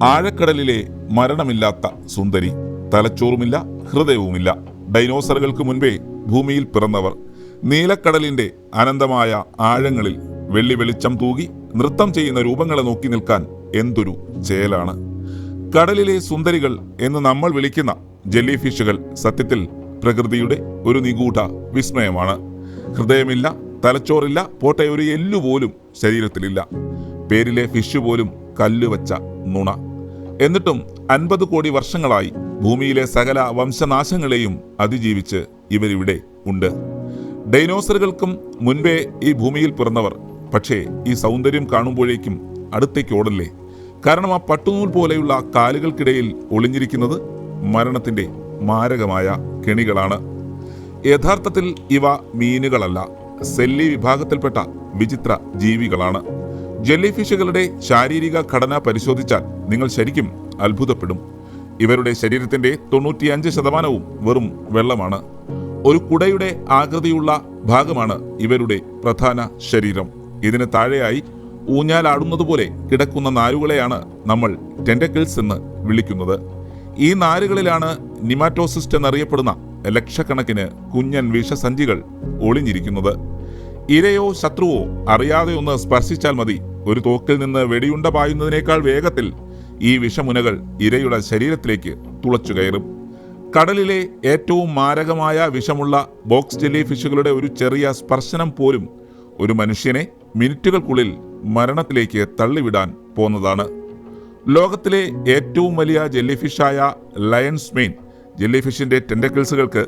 ആഴക്കടലിലെ മരണമില്ലാത്ത സുന്ദരി. തലച്ചോറുമില്ല, ഹൃദയവുമില്ല. ഡൈനോസറുകൾക്ക് മുൻപേ ഭൂമിയിൽ പിറന്നവർ. നീലക്കടലിന്റെ അനന്തമായ ആഴങ്ങളിൽ വെള്ളി വെളിച്ചം തൂകി നൃത്തം ചെയ്യുന്ന രൂപങ്ങളെ നോക്കി നിൽക്കാൻ എന്തൊരു ചേലാണ്. കടലിലെ സുന്ദരികൾ എന്ന് നമ്മൾ വിളിക്കുന്ന ജെല്ലി ഫിഷുകൾ സത്യത്തിൽ പ്രകൃതിയുടെ ഒരു നിഗൂഢ വിസ്മയമാണ്. ഹൃദയമില്ല, തലച്ചോറില്ല, പോട്ടെ ഒരു എല്ലുപോലും ശരീരത്തിലില്ല. പേരിലെ ഫിഷ് പോലും കല്ലുവച്ച നുണ. എന്നിട്ടും 50 കോടി വർഷങ്ങളായി ഭൂമിയിലെ സകല വംശനാശങ്ങളെയും അതിജീവിച്ച് ഇവരിവിടെ ഉണ്ട്. ഡൈനോസറുകൾക്കും മുൻപേ ഈ ഭൂമിയിൽ പിറന്നവർ. പക്ഷേ ഈ സൗന്ദര്യം കാണുമ്പോഴേക്കും അടുത്തേക്ക് ഓടല്ലേ? കാരണം ആ പട്ടുനൂൽ പോലെയുള്ള കാലുകൾക്കിടയിൽ ഒളിഞ്ഞിരിക്കുന്നത് മരണത്തിന്റെ മാരകമായ കെണികളാണ്. യഥാർത്ഥത്തിൽ ഇവ മീനുകളല്ല, സെല്ലി വിഭാഗത്തിൽപ്പെട്ട വിചിത്ര ജീവികളാണ്. ജെല്ലി ഫിഷുകളുടെ ശാരീരിക ഘടന പരിശോധിച്ചാൽ നിങ്ങൾ ശരിക്കും അത്ഭുതപ്പെടും. ഇവരുടെ ശരീരത്തിന്റെ 95% വെറും വെള്ളമാണ്. ഒരു കുടയുടെ ആകൃതിയുള്ള ഭാഗമാണ് ഇവരുടെ പ്രധാന ശരീരം. ഇതിന് താഴെയായി ഊഞ്ഞാലാടുന്നതുപോലെ കിടക്കുന്ന നാരുകളെയാണ് നമ്മൾ ടെന്റക്കിൾസ് എന്ന് വിളിക്കുന്നത്. ഈ നാരുകളിലാണ് നിമാറ്റോസിസ്റ്റ് എന്നറിയപ്പെടുന്ന ലക്ഷക്കണക്കിന് കുഞ്ഞൻ വിഷസഞ്ചികൾ ഒളിഞ്ഞിരിക്കുന്നത്. ഇരയോ ശത്രുവോ അറിയാതെ ഒന്ന് സ്പർശിച്ചാൽ മതി, ഒരു തോക്കിൽ നിന്ന് വെടിയുണ്ട പായുന്നതിനേക്കാൾ വേഗത്തിൽ ഈ വിഷമുനകൾ ഇരയുടെ ശരീരത്തിലേക്ക് തുളച്ചു കയറും. കടലിലെ ഏറ്റവും മാരകമായ വിഷമുള്ള ബോക്സ് ജെല്ലി ഫിഷുകളുടെ ഒരു ചെറിയ സ്പർശനം പോലും ഒരു മനുഷ്യനെ മിനിറ്റുകൾക്കുള്ളിൽ മരണത്തിലേക്ക് തള്ളിവിടാൻ പോന്നതാണ്. ലോകത്തിലെ ഏറ്റവും വലിയ ജെല്ലി ഫിഷായ ലയൺസ് മെയിൻ ജെല്ലി ഫിഷിന്റെ ടെന്റക്കിൾസുകൾക്ക്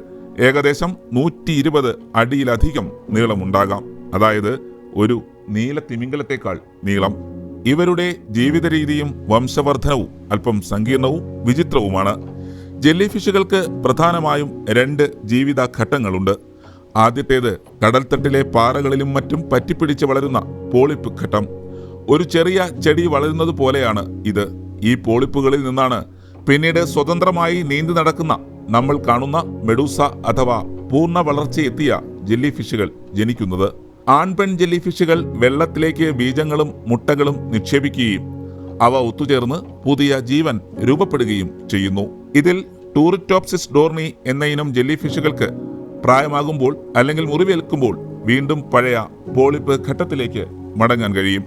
ഏകദേശം 120 അടിയിലധികം നീളമുണ്ടാകാം. അതായത് ഒരു നീല തിമിംഗലത്തേക്കാൾ നീളം. ഇവരുടെ ജീവിത രീതിയും വംശവർദ്ധനവും അല്പം സങ്കീർണവും വിചിത്രവുമാണ്. ജെല്ലി ഫിഷുകൾക്ക് പ്രധാനമായും 2 ജീവിത ഘട്ടങ്ങളുണ്ട്. ആദ്യത്തേത് കടൽത്തട്ടിലെ പാറകളിലും മറ്റും പറ്റിപ്പിടിച്ച് വളരുന്ന പോളിപ്പ് ഘട്ടം. ഒരു ചെറിയ ചെടി വളരുന്നത് പോലെയാണ് ഇത്. ഈ പോളിപ്പുകളിൽ നിന്നാണ് പിന്നീട് സ്വതന്ത്രമായി നീന്തി നടക്കുന്ന നമ്മൾ കാണുന്ന മെഡൂസ അഥവാ പൂർണ്ണ വളർച്ചയെത്തിയ ജെല്ലി ഫിഷുകൾ ജനിക്കുന്നത്. ആൺപെൺ ജെല്ലി ഫിഷുകൾ വെള്ളത്തിലേക്ക് ബീജങ്ങളും മുട്ടകളും നിക്ഷേപിക്കുകയും അവ ഒത്തുചേർന്ന് പുതിയ ജീവൻ രൂപപ്പെടുകയും ചെയ്യുന്നു. ഇതിൽ ടൂറിറ്റോപ്സിസ് ഡോർണി എന്ന ഇനം ജെല്ലി ഫിഷുകൾക്ക് പ്രായമാകുമ്പോൾ അല്ലെങ്കിൽ മുറിവേൽക്കുമ്പോൾ വീണ്ടും പഴയ പോളിപ്പ് ഘട്ടത്തിലേക്ക് മടങ്ങാൻ കഴിയും.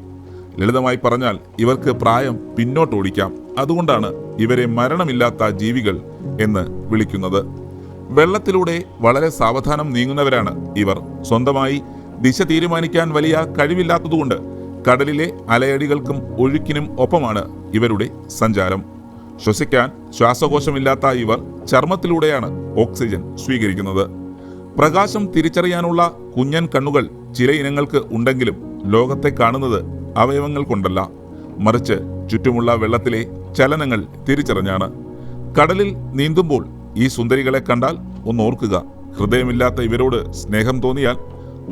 ലളിതമായി പറഞ്ഞാൽ ഇവർക്ക് പ്രായം പിന്നോട്ടോടിക്കാം. അതുകൊണ്ടാണ് ഇവരെ മരണമില്ലാത്ത ജീവികൾ എന്ന് വിളിക്കുന്നത്. വെള്ളത്തിലൂടെ വളരെ സാവധാനം നീങ്ങുന്നവരാണ് ഇവർ. സ്വന്തമായി ദിശ തീരുമാനിക്കാൻ വലിയ കഴിവില്ലാത്തതുകൊണ്ട് കടലിലെ അലയടികൾക്കും ഒഴുക്കിനും ഒപ്പമാണ് ഇവരുടെ സഞ്ചാരം. ശ്വസിക്കാൻ ശ്വാസകോശമില്ലാത്ത ഇവർ ചർമ്മത്തിലൂടെയാണ് ഓക്സിജൻ സ്വീകരിക്കുന്നത്. പ്രകാശം തിരിച്ചറിയാനുള്ള കുഞ്ഞൻ കണ്ണുകൾ ചില ഇനങ്ങൾക്ക് ഉണ്ടെങ്കിലും ലോകത്തെ കാണുന്നത് അവയവങ്ങൾ കൊണ്ടല്ല, മറിച്ച് ചുറ്റുമുള്ള വെള്ളത്തിലെ ചലനങ്ങൾ തിരിച്ചറിഞ്ഞാണ്. കടലിൽ നീന്തുമ്പോൾ ഈ സുന്ദരികളെ കണ്ടാൽ ഒന്നോർക്കുക, ഹൃദയമില്ലാത്ത ഇവരോട് സ്നേഹം തോന്നിയാൽ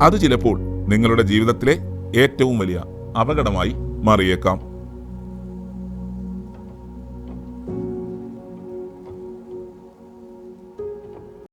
അത് ചിലപ്പോൾ നിങ്ങളുടെ ജീവിതത്തിലെ ഏറ്റവും വലിയ അപകടമായി മാറിയേക്കാം.